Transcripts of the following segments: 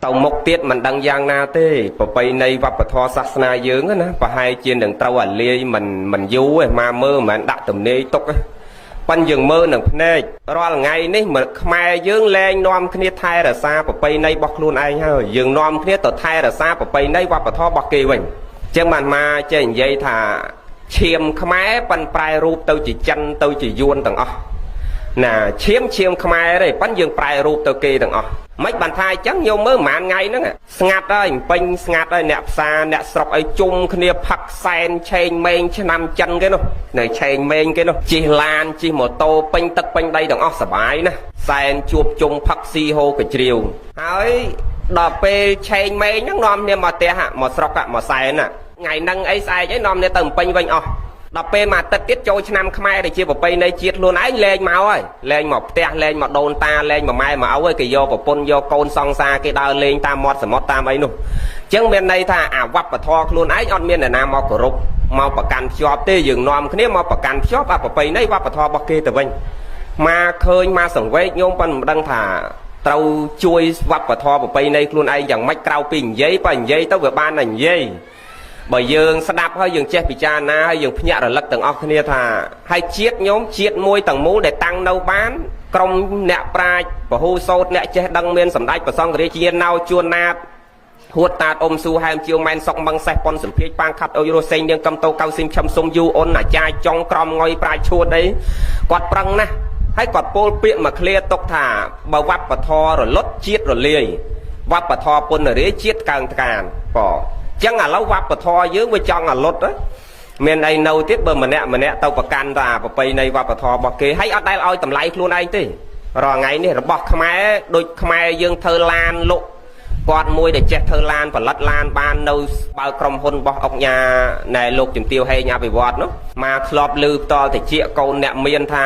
តើមុខទៀតមិនដឹងយ៉ាងណាទេប្រពៃណីវប្បធម៌សាសនាយើងណាប្រហែលជានឹងត្រូវអាលាយមិនយូរឯមកមើលមិនដាក់ទំនេរទុកប៉ិនយើងមើលនឹងភ្នែករាល់ថ្ងៃនេះខ្មែរយើងលែងនាំគ្នាថែរក្សាប្រពៃណីរបស់ខ្លួនឯងហើយយើងនាំគ្នាទៅថែរក្សាប្រពៃណីវប្បធម៌របស់គេវិញអញ្ចឹងបានមកចេះនិយាយថាឈាមខ្មែរប៉ិនប្រែរូបទៅជាចិនទៅជាយួនទាំងអស់ណាឈាមខ្មែរទេប៉ិនយើងប្រែរូបទៅគេទាំងអស់មិនបានថាអញ្ចឹងញោមមើលប្រហែលថ្ងៃហ្នឹងស្ងាត់ហើយពេញស្ងាត់ហើយអ្នកផ្សារអ្នកស្រុកអីជុំគ្នាផឹកសែនឆេងម៉េងឆ្នាំចិនគេនោះនៅឆេងម៉េងគេនោះជិះឡានជិះម៉ូតូពេញទឹកពេញដីទាំងអស់សបាយណាសែនជួបជុំផឹកស៊ីហូកជ្រាវហើយដល់ពេលឆេងម៉េងហ្នឹងនាំគ្នាមកផ្ទះមកស្រុកមកសែនថ្ងៃហ្នឹងអីស្អែកអីនាំគ្នាទៅពេញវិញអស់ដល់ពេលមួយអាទិត្យទៀតចូលឆ្នាំខ្មែរដែលជាប្រពៃណីជាតិខ្លួនឯងលែងមកហើយលែងមកផ្ទះលែងមកដូនតាលែងមកម៉ែមកឪហើយគេយកប្រពន្ធយកកូនសង្សារគេដើរលេងតាមមាត់សមុទ្រតាមអីនោះអញ្ចឹងមានន័យថាអាវប្បធម៌ខ្លួនឯងអត់មានអ្នកណាមកគោរពមកប្រកាន់ភ្ជាប់ទេយើងនាំគ្នាមកប្រកាន់ភ្ជាប់អាប្រពៃណីវប្បធម៌របស់គេទៅវិញមកឃើញមកសង្វេគញោមប៉ុន្តែមិនដឹងថាត្រូវជួយវប្បធម៌ប្រពៃណីខ្លួនឯងយ៉ាងម៉េចក្រៅពីនិយាយបើនិយាយទៅវាបានតែនិយាយបើយើងស្ដាប់ហើយយើងចេះពិចារណាហើយយើងភ្ញាក់រលឹកទាំងអស់គ្នាថាហើយជាតិញោមជាតិមួយទាំងមូលដែលតាំងនៅបានក្រុមអ្នកប្រាជ្ញពហុសោតអ្នកចេះដឹងមានសម្ដេចព្រះសង្ឃរាជាណៅជួនណាតហួតតាតអ៊ំស៊ូហែមជាវម៉ែនសុកមឹងសេះប៉ុនសម្ភាជប៉ាងខាត់អុយរស់សេងនាងកំតោកៅស៊ីមឈឹមសុំយូអូនអាចារ្យចុងក្រំងុយប្រាជ្ញឈួតអីគាត់ប្រឹងណាស់ហើយគាត់ពោលពាក្យមកឃ្លាទុកថាបើវប្បធម៌រលត់ជាតិរលាយវប្បធម៌ពុនរាជាតិកើងត្កានប៉ចឹងឥឡូវវប្បធម៌យើងវាចង់អាលុតមានអីនៅទៀតបើម្នាក់ទៅប្រកាន់តាប្រពៃណីវប្បធម៌របស់គេហើយអត់ដែលឲ្យតម្លៃខ្លួនឯងទេរាល់ថ្ងៃនេះរបស់ខ្មែរដូចខ្មែរយើងធ្វើឡានលុកគាត់មួយដែលចេះធ្វើឡានផលិតឡានបាននៅបើក្រុមហ៊ុនរបស់អុកញ៉ាណែលោកជំទាវហេងអភិវឌ្ឍនោះមកធ្លាប់ឮផ្ទាល់តិចកូនអ្នកមានថា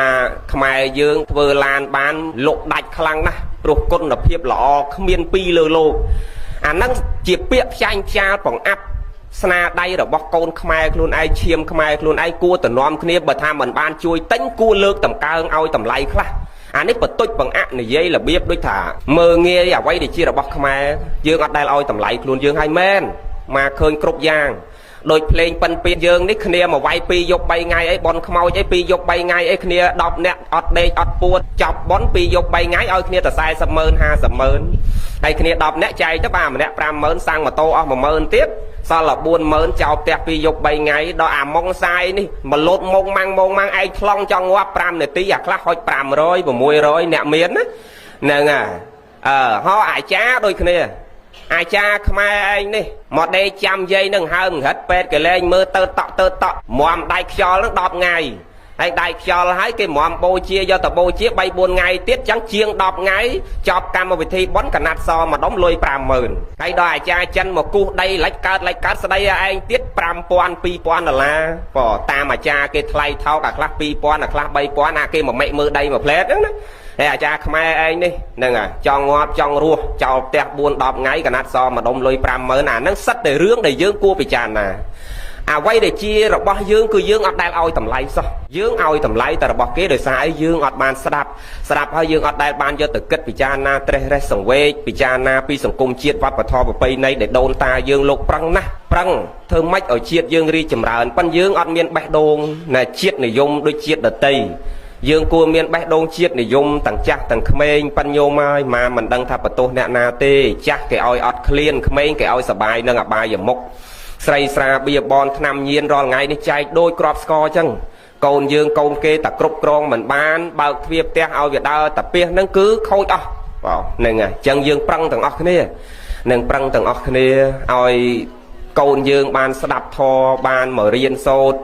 ខ្មែរយើងធ្វើឡានបានលុកដាច់ខ្លាំងណាស់ព្រោះគុណភាពល្អគ្មានពីរលើលោកអាហ្នឹងជាពាក្យផ្សាយផ្សាលបង្អាប់ស្នាដៃរបស់កូនខ្មែរខ្លួនឯងឈាមខ្មែរខ្លួនឯងគួរទៅនាំគ្នាបើថាមិនបានជួយទិញគួរលើកតម្កើងឲ្យតម្លៃខ្លះអានេះបន្ទុចបង្អាក់និយាយរបៀបដូចថាមើងងាយអ្វីដែលជារបស់ខ្មែរយើងអត់ដែលឲ្យតម្លៃខ្លួនយើងឲ្យមែនមកឃើញគ្រប់យ៉ាងដោយភ្លេងប៉ិនពីយើងនេះគ្នាមកវាយ2យប់3ថ្ងៃអីបនខ្មោចអី2យប់3ថ្ងៃអីគ្នា10នាក់អត់ដេកអត់ពួតចាប់បន2យប់3ថ្ងៃឲ្យគ្នាតែ40ម៉ឺន50ម៉ឺនហើយគ្នា10នាក់ចែកទៅបាទម្នាក់5ម៉ឺនសាំងម៉ូតូអស់1ម៉ឺនទៀតសល់តែ4ម៉ឺនចោលផ្ទះ2យប់3ថ្ងៃដល់អាម៉ុងសាយនេះមកលោតម៉ុងម៉ាំងឯងថ្លង់ចង់ងាប់5នាទីអាខ្លះហុច500 600អ្នកមានណាហ្នឹងហើយហោអាចារ្យដូចគ្នាអាចារ្យខ្មែរឯងនេះមកដេកចាំយាយនឹងហើមង្រិតពេទ្យកលែងមើលទៅតក់មាំដៃខ្យល់នឹង10ថ្ងៃហើយដៃខ្យល់ហើយគេមាំបូជាយកទៅបូជា3 4ថ្ងៃទៀតចឹងជាង10ថ្ងៃចប់កម្មវិធីបុណ្យកណាត់សម្ដុំលុយ50000ហើយដល់អាចារ្យចិនមកគូសដីលិចកើតស្ដីឯងទៀត5000 2000ដុល្លារបើតាមអាចារ្យគេថ្លៃថោកអាខ្លះ2000អាខ្លះ3000អាគេមកមេមើលដីមួយផ្លែតហ្នឹងណាហើយអាចារ្យខ្មែរឯងនេះហ្នឹងចង់ងាប់ចង់រស់ចោលផ្ទះ4 10ថ្ងៃកណាត់សម្ដុំលុយ50000អាហ្នឹងសិតតែរឿងដែលយើងគួរពិចារណាអ្វីដែលជារបស់យើងគឺយើងអត់ដែលឲ្យតម្លៃសោះយើងឲ្យតម្លៃតែរបស់គេដោយសារអីយើងអត់បានស្ដាប់ហើយយើងអត់ដែលបានយកទៅគិតពិចារណាត្រេះរេះសង្វេគពិចារណាពីសង្គមជាតិវប្បធម៌ប្រពៃណីដែលដូនតាយើងលោកប្រឹងណាស់ប្រឹងធ្វើម៉េចឲ្យជាតិយើងរីកចម្រើនប៉ុន្តែយើងអត់មានបេះដូងណាជាតិនិយមដូចជាតិដទៃយើងគួរមានបេះដូងជាតិនិយមទាំងចាស់ទាំងក្មេងបញ្ញោមហើយមកមិនដឹងថាបន្ទោសអ្នកណាទេចាស់គេឲ្យអត់ឃ្លានក្មេងគេឲ្យសបាយនឹងអបាយមុខស្រីស្រាបៀបនថ្នាំញៀនរាល់ថ្ងៃនេះចែកដូចក្របស្គរអញ្ចឹងកូនយើងកូនគេតែគ្រប់គ្រងមិនបានបើកទ្វារផ្ទះឲ្យវាដើរតែពាសហ្នឹងគឺខូចអស់បាទហ្នឹងហើយអញ្ចឹងយើងប្រឹងទាំងអស់គ្នានឹងប្រឹងទាំងអស់គ្នាឲ្យកូនយើងបានស្ដាប់ធម៌បានមករៀនសូត្រ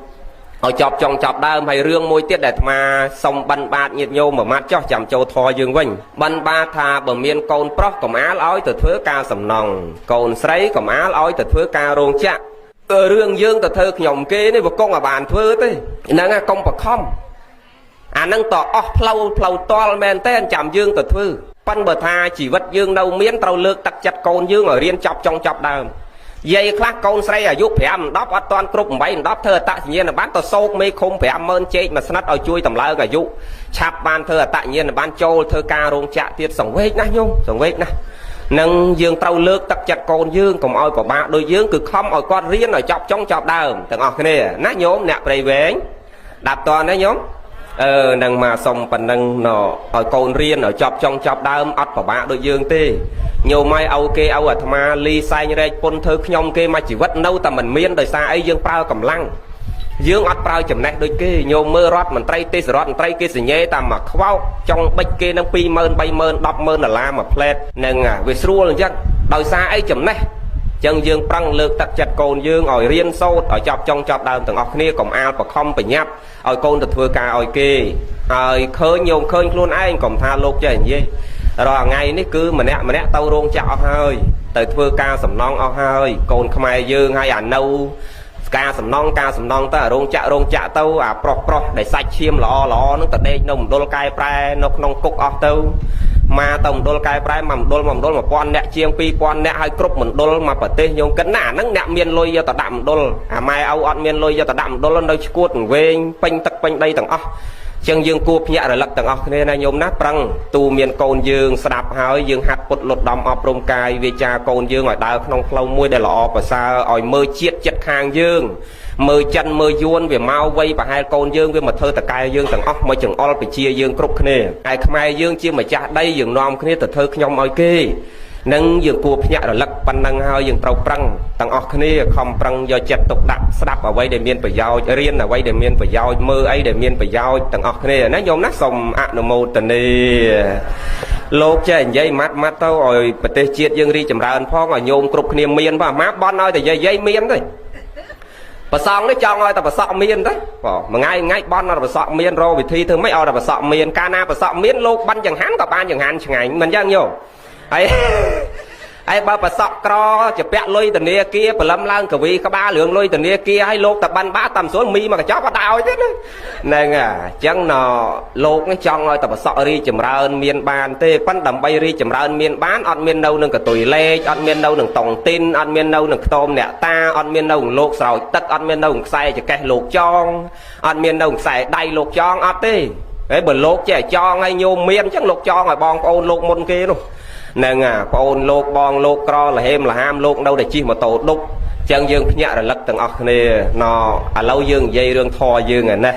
ឲ្យចប់ចុងចប់ដើមហើយរឿងមួយទៀតដែលអាត្មាសុំបិណ្ឌបាតញាតិញោមមួយម៉ាត់ចោះចាំចូលធម៌យើងវិញបិណ្ឌបាតថាបើមានកូនប្រុសកុំអាលឲ្យទៅធ្វើការសំណង់កូនស្រីកុំអាលឲ្យទៅធ្វើការរោងចក្ររឿងយើងទៅធ្វើខ្ញុំគេនេះវាកុំឲ្យបានធ្វើទេហ្នឹងកុំបខំអាហ្នឹងតអស់ផ្លូវតល់មែនទេចាំយើងទៅធ្វើប៉ិនបើថាជីវិតយើងនៅមានត្រូវលើកទឹកចិត្តកូនយើងឲ្យរៀនចប់ចុងចប់ដើមយាយខ្លះកូនស្រីអាយុ5 10អត់តាន់គ្រប់8 10ធ្វើអត្តសញ្ញាណប័ណ្ណទៅសោកមេឃុំ50000ជែកមួយស្និតឲ្យជួយតម្លើងអាយុឆាប់បានធ្វើអត្តសញ្ញាណប័ណ្ណចូលធ្វើការរោងចក្រទៀតសង្វេគណាស់ញោមសង្វេគណាស់ nâng dương trâu lược tắc chặt con dương cùng oi của bạn đôi dương cứ không oi con riêng ở chọc trong chọc đờm từng ở cái này nát nhóm nè bày vén đạp toàn đấy nhóm nâng mà xong phần nâng nó ở con riêng ở chọc trong chọc đờm ắt của bạn đôi dương tê nhiều mai âu kê âu ở thma ly sai như đây pôn thơ nhông kê mà chỉ vất nâu tầm mình miên đời xa ấy dương prao cầm lăng dương ắt prao chấm nét đôi kê nhiều mơ rót mình tray tê rót mình tray kê sỉ nhê tầm mà khâu trong bách kê nâng pi mơn bay mơn đọc mơn là la mà plét nâng về xua luôn chắc đời xa ấy chấm nét chân dương prăng lược tắc chặt cồn dương ở riêng sâu ở chọc trong chọc đờm từng ọc nia còn ao và không phải nhấp ở côn từ thưa ca ở kê khơi nhiều khơi luôn anh còn tha lục cho anh gì rồi ngày ní cứ mà nè tao rôn chạo hơi từ thưa ca sầm non ao hơi cồn không ai dương hay ảnh nâu ca sầm non ta rôn chạ tao pro để sạch chiêm lò nó từ đây nông đôi cay prai nó nông cục ở tao mà tổng đôi cay prai mầm đôi mà con nè chiêm pi con nè hai cướp mình đôi mà bật tê nhung cấn nả nắng nè miên lôi cho ta đạm đôi mai âu ăn miên lôi cho ta đạm đôi lên đây cuột về panh tắc panh đây tầng chân dương cua nhẹ rồi lật tầng nên là nhôm nát prăng tu miền cồn dương sạp hỏi dương hạt bột lột đom ọp rôm cài về cha cồn dương ở đào không lâu môi để lọ và xa ỏi mơ chiết chật hàng dương mơ chân mơ yuan về mau vây và hai cồn dương với một thơ tạc cài dương tầng mới chừng all bị chia dương cục nè ai khai dương chia mà cha đây dương nom kia từ thơ nhom ỏi kê nâng dương cua nhẹ rồi lật pan nâng hơi dương trâu prăng tầng kia không prăng do chật tục đặt sạp ở vây để miền phải giao riêng là vây để miền phải giao mơ ấy để miền phải giao tầng kia nó nhôm nát sòng nô mô tần đi lột chơi dây mắt tao rồi bật tê chiết dương đi chầm ra ân phong ở nhôm cục niềm miền và má bon nói thì dây miền thôi và xong nó cho ngồi ta phải sọ miền đấy mà ngay bon nó phải sọ miền rồi vì thi thường mấy ở là phải sọ miền cana phải sọ miền lột bắn chẳng hắn cả ban chẳng hắn chẳng ảnh mình chẳng nhiều ấy ai ba bà sọc cro chụp bẹt lôi từ nia kia bà lâm lang cờ vi có ba lượng lôi từ nia kia hay lột tập ban bá tầm xuống mi mà cái chó bắt đào thế đấy nên chẳng nó lột nó trong rồi tập bà sọ đi chầm ra ơn miền bàn tê quan đầm bay đi chầm ra ơn miền bán ăn miền đâu nâng cả tuổi lê ăn miền đâu nâng tổng tin ăn miền đâu nâng tôm nè ta ăn miền đâu nâng lột sỏi tất ăn miền đâu nâng xay cho cái lột chong ăn miền đâu nâng xay đầy lột chong ăn tê ấy bờ lột trẻ cho ngay nhôm miền chắc lột cho rồi bong ôn lột môn kia luôn nâng con lột bong lột cro là hem là ham lột đâu để chi mà tổ đúc chân dương nhẹ là lật tầng ọc nè nó lâu dương dây rương thò dương nè